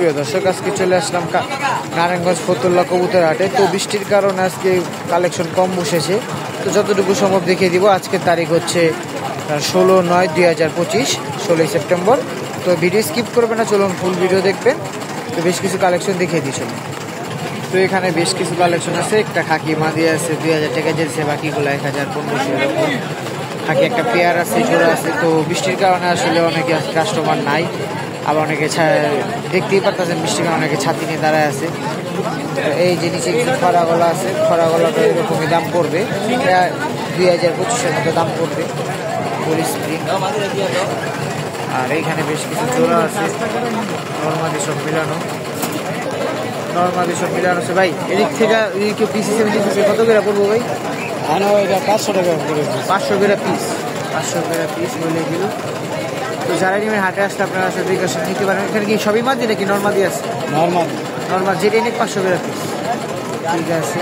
সুপ্রিয় দর্শক, আজকে চলে আসলাম নারায়ণগঞ্জ ফতুল্লা কবুতর হাটে। তো বৃষ্টির কারণে আজকে কালেকশন কম বসেছে, তো যতটুকু সম্ভব দেখিয়ে দিব। আজকের তারিখ হচ্ছে 16/9/2025, 16 সেপ্টেম্বর। তো ভিডিও স্কিপ করবে না, চলুন ফুল ভিডিও দেখবেন। তো বেশ কিছু কালেকশন দেখিয়ে দিচ্ছি। তো এখানে বেশ কিছু কালেকশন আছে। একটা খাকি মাদি আছে 2000 টাকা যেছে, বাকিগুলো 1000-1500 এরকম। খাকি একটা পেয়ার আছে, জোড়া আছে। তো বৃষ্টির কারণে আসলে অনেকে কাস্টমার নাই, আবার অনেকে দেখতেই পারতেছেন বৃষ্টির কারণে অনেকে ছাতি নিয়ে দাঁড়ায় আছে। এই যে নিচে কিছু খরা গলা আছে, খরা গলাটা এরকমই দাম পড়বে, 2025-এর মতো দাম পড়বে পুলিশ স্প্রিং। আর এইখানে বেশ কিছু জোড়া আছে, নর্মালি সব মিলানো আছে ভাই। এদিক থেকে এদিকে পিস হিসেবে কত করে পড়বো ভাই? 500 টাকা করে, 500 করে পিস, 500 করে পিস হলে গেল। তো যারা নেবেন হাটে আসলে আপনারা আসলে বিকাশ নিতে পারেন। এখানে কি সবই মাদি নাকি নর্মাদি আছে? নর্মাল যেটাই নিক 500 করে পিস, ঠিক আছে।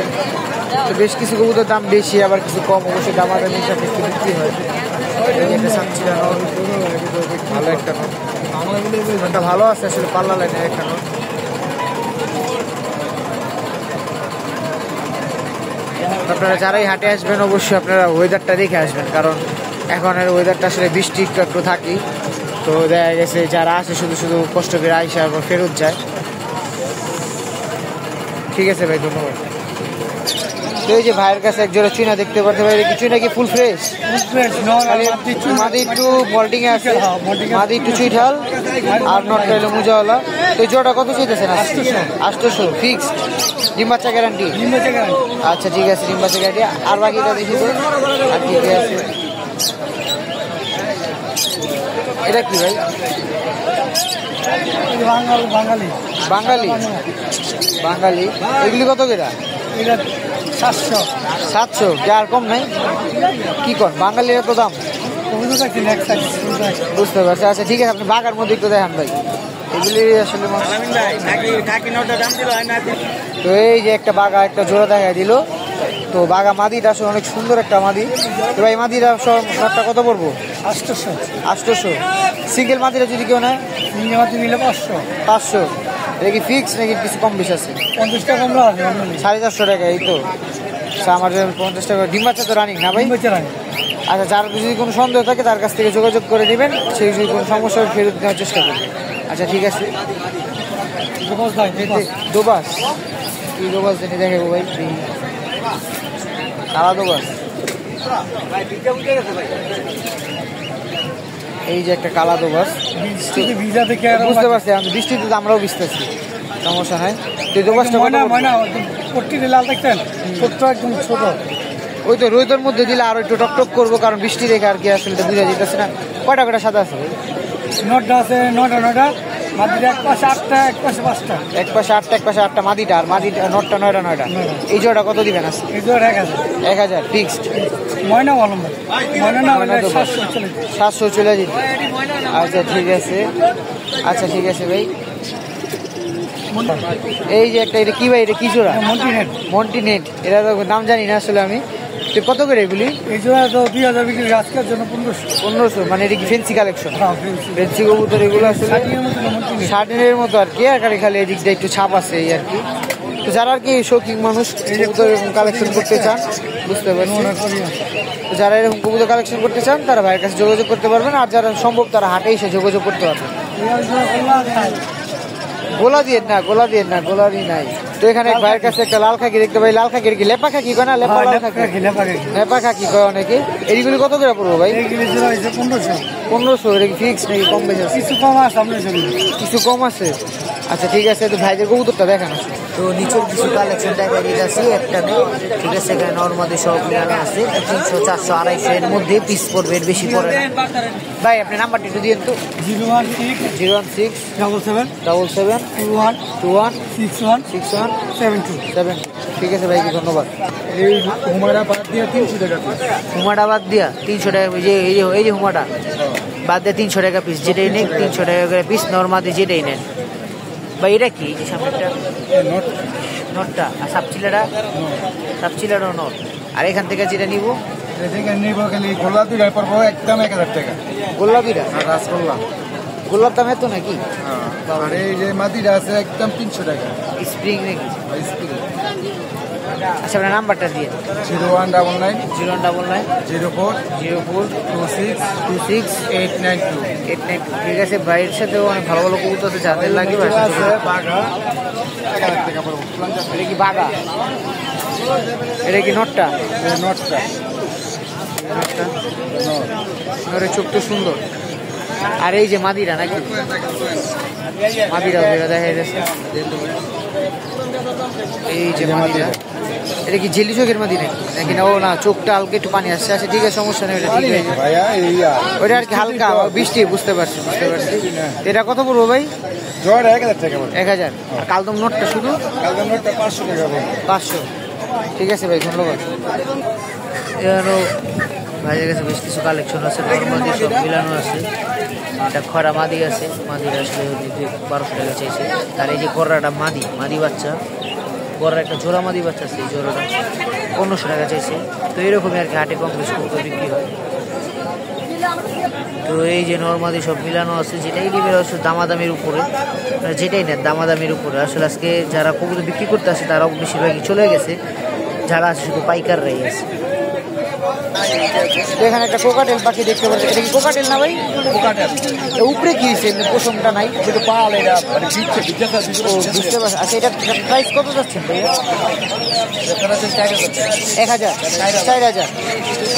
তো বেশ কিছু কবুতর দাম বেশি, আবার কিছু কম, অবশ্যই দামাদামির সাথে একটু বিক্রি হয়। একটা সাতচিরা নর, ভালো একটা নর, ভালো আছে আসলে, পাল্লা লাইনের একটা নর। আপনারা যারাই হাটে আসবেন অবশ্যই আপনারা ওয়েদারটা দেখে আসবেন, কারণ এখনের ওয়েদারটা আসলে বৃষ্টি একটু থাকি। তো দেখা গেছে যারা আসে শুধু কষ্ট করে আইসা ফেরত যায়। ঠিক আছে ভাই, ধন্যবাদ। তো এই যে ভাইয়ের কাছে এক জোড়া চুইনা দেখতে পারতে পারি। চুইনা কি ফুল ফ্রেশ? মাদি একটু মল্টিং এ আছে, মাদি একটু চুইঠাল, আর নটটা হলো মুজাওয়ালা। তো জোড়াটা কত চাইতেছেন? 800 ফিক্সড, ডিম বাচ্চা গ্যারান্টি? আচ্ছা ঠিক আছে, ডিম বাচ্চা গ্যারান্টি। আর বাকিটা দেখি তো, আর কি আছে? এটা কি ভাই? বাঙালি এগুলি কত করে? 700 আর কম নাই? কি কর বাঙালির এত দাম? বুঝতে পারছি। আচ্ছা ঠিক আছে, আপনি বাঘার মধ্যে একটু দেখান ভাই। এগুলি আসলে তো এই যে একটা বাঘা একটা জোড়া দেখা দিল। তো বাঘা মাদিটা আসলে অনেক সুন্দর একটা মাদি। তো ভাই মাদিটা সবটা কত পড়বো? 800। সিঙ্গেল মাদিটা যদি কেউ নেয়? নিলে 500। এটা কি ফিক্স নাকি কিছু কম বেশি আছে? 50 টাকা কম আছে, 450 টাকা। এই তো আমার 50 টাকা। ডিম বাচ্চা তো রানিং না ভাই? আচ্ছা, যার যদি কোনো সন্দেহ থাকে তার কাছ থেকে যোগাযোগ করে নেবেন, সেই যদি কোনো সমস্যা ফেরত দেওয়ার চেষ্টা করবেন। আচ্ছা ঠিক আছে। দোবাস কি দোবাস জেনে দেখাবো ভাই? কালা দোবাস। এই যে একটা কালা দোবাস, বুঝতে পারছি আমি, বৃষ্টিতে তো আমরাও ভিজতেছি, সমস্যা নাই। তো দোবাসটা লাল দেখতেন, ছোট্ট একদম ছোট। ওই তো রোদের মধ্যে দিলে আরো একটু টকটক করবো, কারণ বৃষ্টি দেখে আর কি আসলে বুঝা যেতেছে না। কয়টা সাদা আছে? 9টা আছে, 9টা। মাদিটা এক পাশে 8টা, এক পাশে 5টা। এক পাশে 8টা, এক পাশে 8টা মাদিটা, আর মাদিটা 9টা। এই জোড়া কত দিবেন? আছে এই জোড়া 1000 ফিক্সড। ময়না ভালো, ময়না না হলে 700 চলে যেত। আচ্ছা ঠিক আছে, আচ্ছা ঠিক আছে ভাই। এই যে একটা, এটা কি ভাই? এটা কি জোড়া? মন্টিনেট। এটা তো নাম জানি না আসলে আমি। তো কত করে এগুলি? এই জোড়া তো 2000 বিক্রি, আজকের জন্য 1500। মানে এটা কি ফেন্সি কালেকশন? ফেন্সি কবুতর এগুলো আসলে শার্টিনের মতো আর কি, আর খালি এদিকটা একটু ছাপ আছে এই আর কি। তো যারা আর কি শৌখিন মানুষ কবুতর এরকম কালেকশন করতে চান, বুঝতে পারছি, যারা এরকম কবুতর কালেকশন করতে চান তারা ভাইয়ের কাছে যোগাযোগ করতে পারবেন। আর যারা সম্ভব তারা হাটে এসে যোগাযোগ করতে পারবেন। গোলা দিয়ে না, গোলারি নাই। তো এখানে ভাইয়ের কাছে একটা লাল খাকি দেখতে পাই। লাল খাকির কি লেপা খাকি কয় না? লেপা খাকি কয় অনেকে। এইগুলি কত করে পড়বো ভাই? 1500। এটা কি ফিক্স নাকি কম বেশি? কিছু কম আছে। আচ্ছা ঠিক আছে, তো ভাইদের কবুতরটা দেখান। তো নিচের কিছু কালেকশন দেখা দিতেছি একটা নেই, ঠিক আছে। এখানে নর্মালি সব মিলানো আছে, 300, 400, 250 এর মধ্যে পিস পড়বে, এর বেশি পড়ে না। ভাই আপনি নাম্বারটি একটু দিন তো। 016-721-61-61-61-62। ঠিক আছে ভাই, ধন্যবাদ। এই হুমাটা বাদ দিয়া 300 টাকা পিস। হুমাটা বাদ দিয়া 300 টাকা পিস। এই যে হুমাটা বাদ দিয়ে 300 টাকা পিস। যেটাই নেই 300 টাকা করে পিস, নর্মালি যেটাই নেন। ভাই এটা কি? যে সামনেটা নটটা, আর সাপচিলাটাও নট। আর এখান থেকে যেটা নিব, গোল্লা দুইটা একদম 1000 টাকা। গোল্লা দুইটা আর রাসগোল্লা। গোল্লার দাম এত নাকি? আর এই যে মাদিটা আছে একদম 300 টাকা স্প্রিং নাকি? স্প্রিং। আচ্ছা আপনার নাম্বারটা দিয়ে। 0199 0199 04 04 26 26 892। ঠিক আছে, ভাইয়ের সাথেও অনেক ভালো ভালো কবুতর আছে, যাদের লাগে আছে বাঘা 1000 টাকা পড়বে। এটা কি বাঘা? এটা কি নটটা? নটটা নটটা ওর চোখ তো সুন্দর। আর এই যে মাদিরা নাকি? মাদিরা দেখা যাচ্ছে। এই যে মাদিরা, এটা কি জেলি চোখের মাদি নাকি না? ও না, চোখটা হালকা একটু পানি আসছে। আচ্ছা ঠিক আছে, সমস্যা নেই, ওটা ঠিক হয়ে যাবে। ওইটা আর কি হালকা বৃষ্টি, বুঝতে পারছি। এটা কত পড়বো ভাই? জোয়ার 1000 টাকা পড়বে। 1000। আর কালদম নোটটা শুধু? কালদম নোটটা 500 টাকা পড়বে। 500। ঠিক আছে ভাই, ধন্যবাদ। এখানেও ভাইয়ের কাছে বেশ কিছু কালেকশন আছে, নর্মাদি সব মিলানো আছে। একটা খরা মাদি আছে, মাদির আসলে 1200 টাকা চাইছে। আর এই যে কররাটা মাদি বাচ্চা, কররা একটা জোড়া মাদি বাচ্চা আছে, এই জোড়াটা 1500 টাকা চাইছে। তো এরকমই আর কি, হাটে কম বেশ কম বিক্রি হয়। তো এই যে নর্মাদি সব মিলানো আছে, যেটাই নিবে আসলে দামাদামির উপরে, যেটাই নেন দামাদামির উপরে। আসলে আজকে যারা কবুতর বিক্রি করতে আসে তারাও বেশিরভাগই চলে গেছে, যারা আছে শুধু পাইকাররাই আছে। এখানে একটা কোকাটেল পাখি দেখতে পাচ্ছি। এটা কি কোকাটেল না ভাই? কোকাটেল। উপরে কি হয়েছে? পোষণটা নাই, একটু পাল এটা মানে বুঝতে পারছি। আচ্ছা, এটা প্রাইস কত যাচ্ছেন ভাই? 1000, 4000,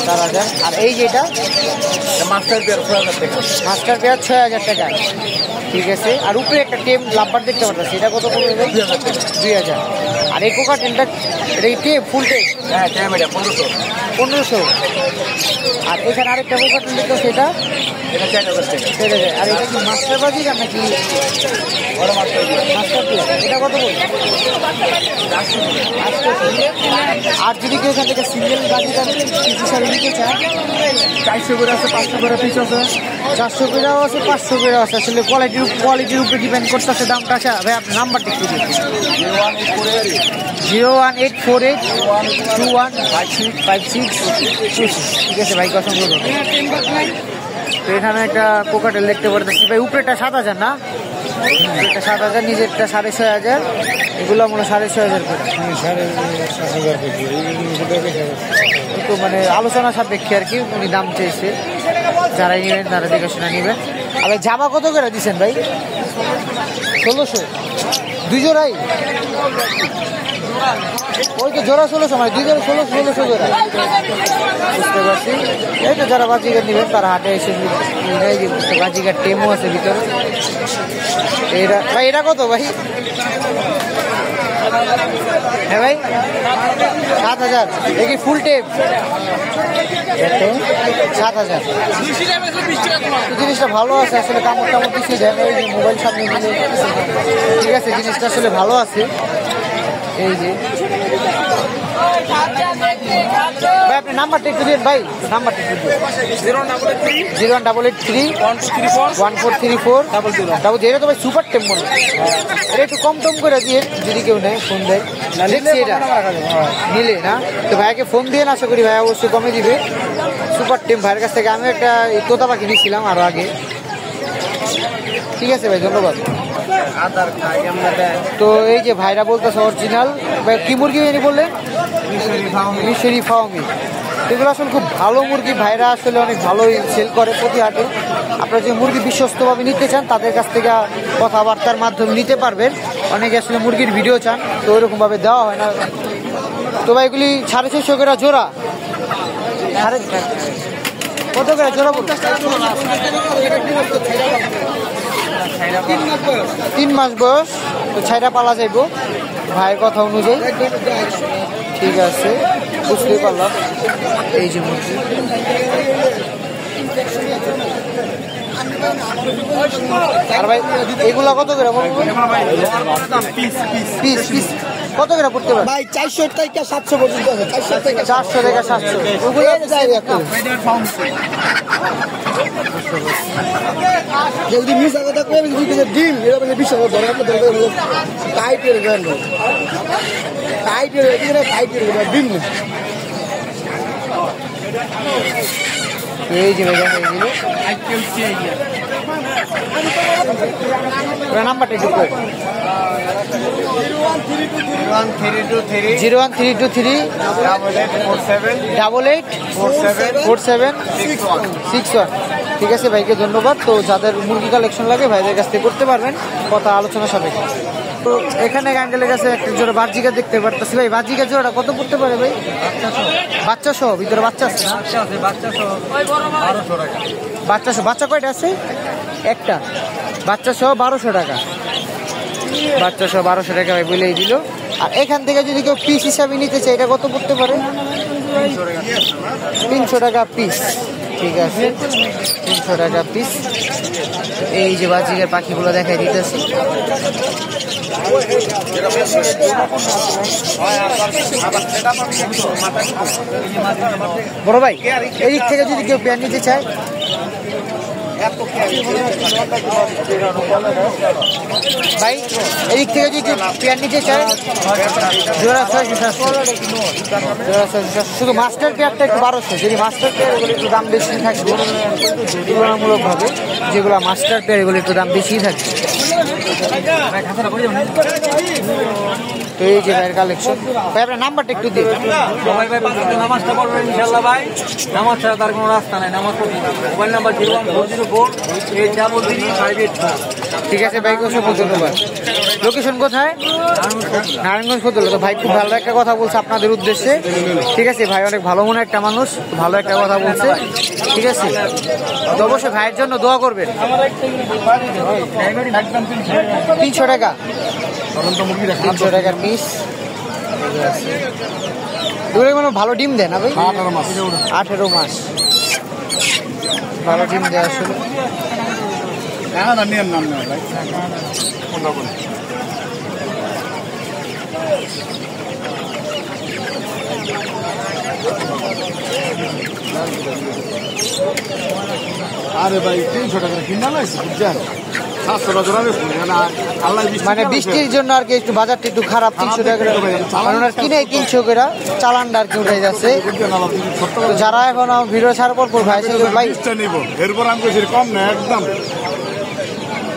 4000। আর এই যে এটা মাস্টার পেয়ার 6000 টাকা। মাস্টার পেয়ার 6000 টাকা। ঠিক আছে। আর উপরে একটা টেম লাম্বার দেখতে পাচ্ছি, এটা কত পড়বে ভাই? 2000। আর এই কোকাটেলটা, এটা কি টেপ? ফুল টেপ? হ্যাঁ টেম, এটা 1500। 1500। আর এখানে আরেকটা কোকাটেল দেখতে, সেটা 4000 টাকা। 4000। আর এটা কি মাস্টার বাজিকার নাকি? বড় মাস্টার পেয়ার। Master pair. এটা কত পড়বে? 800। আর যদি কেউ এখান থেকে সিঙ্গেল বাজিকার হিসাবে নিতে চায়, 400 করে আছে, 500 করে পিস আছে, 400 করেও আছে, 500 করেও আছে। আসলে কোয়ালিটির উপরে ডিপেন্ড করতেছে দামটা। আচ্ছা ভাই, আপনার নাম্বারটা একটু দিন। 01848 215626। ঠিক আছে ভাই, অসংখ্য ধন্যবাদ। তো এখানে একটা কোকাটেল দেখতে পারতেছি ভাই, উপরেটা 7000 না? এটা 7000, নিচেরটা 6500। এগুলো মনে 6500 করে। 7500 একটু মানে আলোচনা সাপেক্ষে আর কি, উনি দাম চেয়েছে। যারাই নেবেন তারা দেখে শুনে নেবেন। আর ভাই জামা কত করে দিচ্ছেন ভাই? 1600। 2 জোড়াই? ওই তো জোড়া 1600, মানে 2 জোড়া 1600 জোড়া। বুঝতে পারছি। এই তো যারা বাজিকার নেবেন তারা হাটে এসে বাজিকার টেমও আছে ভিতরে। এটা ভাই, এটা কত ভাই? হ্যাঁ ভাই, 7000। এ কি ফুল টেপ? 7000। জিনিসটা ভালো আছে আসলে, কামড় টামড় কিছু দেন। এই যে মোবাইল সামনে নিলে, ঠিক আছে, জিনিসটা আসলে ভালো আছে। এই যে ভাই, আপনি নাম্বারটা একটু দিন ভাই, নাম্বারটা একটু দিন। 01883 1434 00। এটা তো ভাই সুপার টেম মনে হয়। এটা একটু কম টম করে দিয়ে যদি কেউ নেয়, ফোন দেয়। দেখছি এটা নিলে না, তো ভাইকে ফোন দিয়ে আশা করি ভাই অবশ্যই কমে দিবে। সুপার টেম ভাইয়ের কাছ থেকে আমি একটা তোতা পাখি নিয়েছিলাম আরো আগে। ঠিক আছে ভাই, ধন্যবাদ। তো এই যে ভাইরা বলতেছে অরিজিনাল। কি মুরগি বললেন? মিশরি ফার্মি। এগুলো আসলে খুব ভালো মুরগি, ভাইরা আসলে অনেক ভালোই সেল করে প্রতি হাটে। আপনারা যে মুরগি বিশ্বস্তভাবে নিতে চান তাদের কাছ থেকে কথাবার্তার মাধ্যমে নিতে পারবেন। অনেকে আসলে মুরগির ভিডিও চান, তো ওইরকমভাবে দেওয়া হয় না। তো ভাই এগুলি 650 করে জোড়া। কত করে জোড়া? 3 মাস বয়স। তো ছাইরা পালা যাইব ভাইয়ের কথা অনুযায়ী। ঠিক আছে, বুঝতেই পারলাম। এই যে মুরগি, আর ভাই এগুলা কত করে? পিস পিস কত করে পড়তে পারে ভাই? 400 থেকে 700 পর্যন্ত আছে। 400 থেকে 700। ওগুলো যদি মিস আগে থাকবে ডিম এরকম বিশ টাইটের টাইটের ডিম। তো এই যে ভাই দেখা এগুলো নাম্বারটা একটু করে 01323 884761। ঠিক আছে ভাইকে ধন্যবাদ। তো যাদের মুরগি কালেকশন লাগে ভাইদের কাছ থেকে করতে পারবেন, কথা আলোচনা সাপেক্ষে। তো এখানে আঙ্কেলের কাছে একটা জোড়া বাজিকা দেখতে পারতেছি ভাই। বাজিকা জোড়াটা কত পড়তে পারে ভাই? বাচ্চা সহ, ভিতরে বাচ্চা আছে না? বাচ্চা সহ। বাচ্চা কয়টা আছে? একটা। বাচ্চা সহ 1200 টাকা। বাচ্চা সহ 1200 টাকা ভাই বলেই দিল। আর এখান থেকে যদি কেউ পিস হিসাবে নিতে চায় এটা কত পড়তে পারে? 300 টাকা পিস। ঠিক আছে, 300 টাকা পিস। এই যে বাজিকার পাখিগুলো দেখাই দিতেছি। বড় ভাই এদিক থেকে যদি কেউ পেয়ার নিতে চায়, ভাই এদিক থেকে যদি কেউ পেয়ার নিতে চায় জোড়া 600-700। শুধু মাস্টার পেয়ারটা একটু 1200। যদি মাস্টার পেয়ার এগুলো একটু দাম বেশি থাকবে তুলনামূলকভাবে, যেগুলো মাস্টার পেয়ার এগুলো একটু দাম বেশি থাকবে। তো এই যে ভাইয়ের কালেকশন। ভাই আপনার নাম্বারটা একটু দিন। নামাজটা পড়বেন ইনশাআল্লাহ ভাই, নামাজ ছাড়া তার কোনো রাস্তা নাই। নামাজ মোবাইল নাম্বার 01404 ঠিক আছে ভাই, অসংখ্য ধন্যবাদ। লোকেশন কোথায়? নারায়ণগঞ্জ ফতুল্লা। তো ভাই খুব ভালো একটা কথা বলছে আপনাদের উদ্দেশ্যে। ঠিক আছে ভাই, অনেক ভালো মনে একটা মানুষ, ভালো একটা কথা বলছে। ঠিক আছে, তো অবশ্যই ভাইয়ের জন্য দোয়া করবেন। 300 টাকা, 300 টাকার পিস। এগুলো মানে ভালো ডিম দেয় না ভাই? 18 মাস ভালো ডিম দেয় আসলে। আরে ভাই 300 টাকা কিনা লাগছে বুঝছেন, 700 টাকা মানে বৃষ্টির জন্য আর কি একটু বাজারটা একটু খারাপ। 300 টাকা কিনে 300 করে চালানটা আর কি উঠে যাচ্ছে। তো যারা এখন ভিডিও ছাড়ার পর ভাই ভাই নিব এরপর আমি কম না, একদম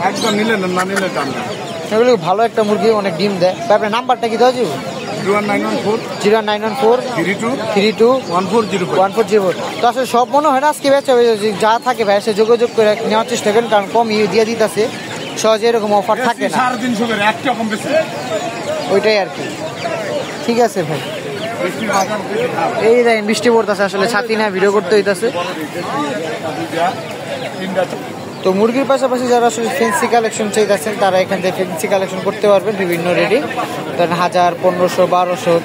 একদম নিলেন না নিলে টান। এগুলো ভালো একটা মুরগি, অনেক ডিম দেয়। আপনার নাম্বারটা কি দেওয়া যাবে? 09143211404। তো আসলে সব মনে হয় না আজকে বেচা যা থাকে ভাই সে যোগাযোগ করে নেওয়ার চেষ্টা করেন, কারণ কম দিয়ে দিতেছে, সহজে এরকম অফার থাকে না। 350 ওইটাই আর কি। ঠিক আছে ভাই, এই দেখেন বৃষ্টি পড়তেছে, আসলে ছাতি না ভিডিও করতে হইতেছে। তো মুরগির পাশাপাশি যারা আসলে ফেন্সি কালেকশন চাইতেছেন তারা এখান থেকে ফেন্সি কালেকশন করতে পারবেন বিভিন্ন রেটে। ধরেন 1000, 1500, 1200,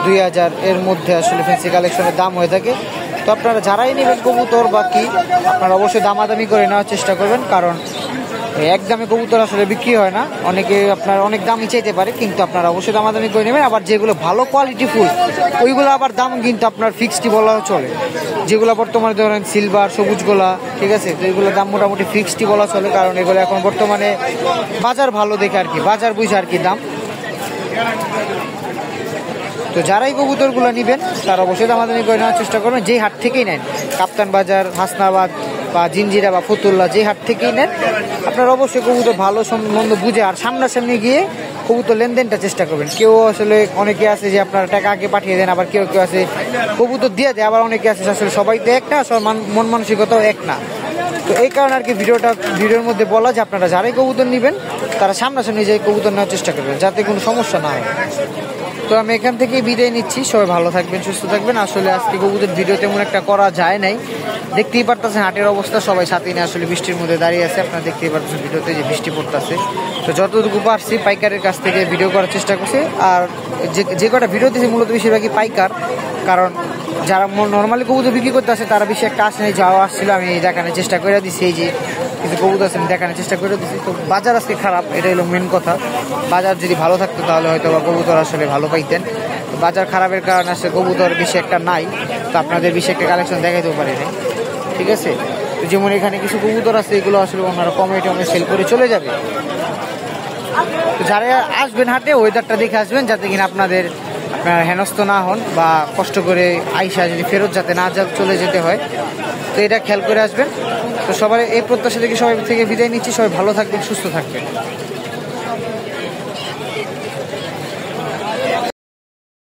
2000 এর মধ্যে আসলে ফেন্সি কালেকশনের দাম হয়ে থাকে। তো আপনারা যারাই নেবেন কবুতর বা কি, আপনারা অবশ্যই দামাদামি করে নেওয়ার চেষ্টা করবেন, কারণ এক দামে কবুতর আসলে বিক্রি হয় না। অনেকে আপনার অনেক দামই চাইতে পারে, কিন্তু আপনারা অবশ্যই দামাদামি করে নেবেন। আবার যেগুলো ভালো কোয়ালিটি ফুল ওইগুলো আবার দাম কিন্তু আপনার ফিক্সডই বলা চলে। যেগুলো বর্তমানে ধরেন সিলভার, সবুজ গোলা, ঠিক আছে, তো এগুলো দাম মোটামুটি ফিক্সডই বলা চলে, কারণ এগুলো এখন বর্তমানে বাজার ভালো দেখে আর কি, বাজার বুঝে আর কি দাম। তো যারাই কবুতরগুলো নেবেন তারা অবশ্যই দামাদামি করে নেওয়ার চেষ্টা করবেন, যেই হাট থেকেই নেন, কাপ্তান বাজার, হাসনাবাদ বা জিঞ্জিরা বা ফতুল্লা, যে হাট থেকেই নেন আপনারা অবশ্যই কবুতর ভালো মন্দ বুঝে আর সামনাসামনি গিয়ে কবুতর লেনদেনটা চেষ্টা করবেন। কেউ আসলে অনেকে আছে যে আপনারা টাকা আগে পাঠিয়ে দেন, আবার কেউ কেউ আছে কবুতর দিয়ে দেয়, আবার অনেকে আছে আসলে সবাই তো এক না, সব মন মানসিকতাও এক না। তো এই কারণে আর কি ভিডিওর মধ্যে বলা যে আপনারা যারাই কবুতর নেবেন তারা সামনাসামনি যাই কবুতর নেওয়ার চেষ্টা করবেন, যাতে কোনো সমস্যা না হয়। তো আমি এখান থেকেই বিদায় নিচ্ছি, সবাই ভালো থাকবেন, সুস্থ থাকবেন। আসলে আজকে কবুতর ভিডিও তেমন একটা করা যায় নাই, দেখতেই পারতেছেন হাটের অবস্থা, সবাই সাথে নিয়ে আসলে বৃষ্টির মধ্যে দাঁড়িয়ে আছে। আপনারা দেখতেই পারতেছেন ভিডিওতে যে বৃষ্টি পড়তেছে। তো যতটুকু পারছি পাইকারের কাছ থেকে ভিডিও করার চেষ্টা করছি, আর যে কটা ভিডিও দিয়েছি মূলত বেশিরভাগই পাইকার, কারণ যারা নর্মালি কবুতর বিক্রি করতে আসে তারা বেশি একটা আসে নাই, যাওয়া আসছিল আমি দেখানোর চেষ্টা করে দিচ্ছি, এই যে কিছু কবুতর আছে আমি দেখানোর চেষ্টা করে দিচ্ছি। তো বাজার আজকে খারাপ, এটা হলো মেন কথা। বাজার যদি ভালো থাকতো তাহলে হয়তো বা কবুতর আসলে ভালো পাইতেন। তো বাজার খারাপের কারণে আসলে কবুতর বেশি একটা নাই, তো আপনাদের বেশি একটা কালেকশন দেখাইতেও পারি না। ঠিক আছে, তো যেমন এখানে কিছু কবুতর আছে, এগুলো আসলে ওনারা কমে টমে সেল করে চলে যাবে। তো যারা আসবেন হাটে ওয়েদারটা দেখে আসবেন, যাতে কিনা আপনাদের হেনস্থ না হন বা কষ্ট করে আইসা যদি ফেরত যাতে না চলে যেতে হয়, তো এটা খেয়াল করে আসবেন। তো সবাই এই প্রত্যাশা থেকে সবাই থেকে বিদায় নিচ্ছি। সবাই ভালো থাকবেন, সুস্থ থাকবেন।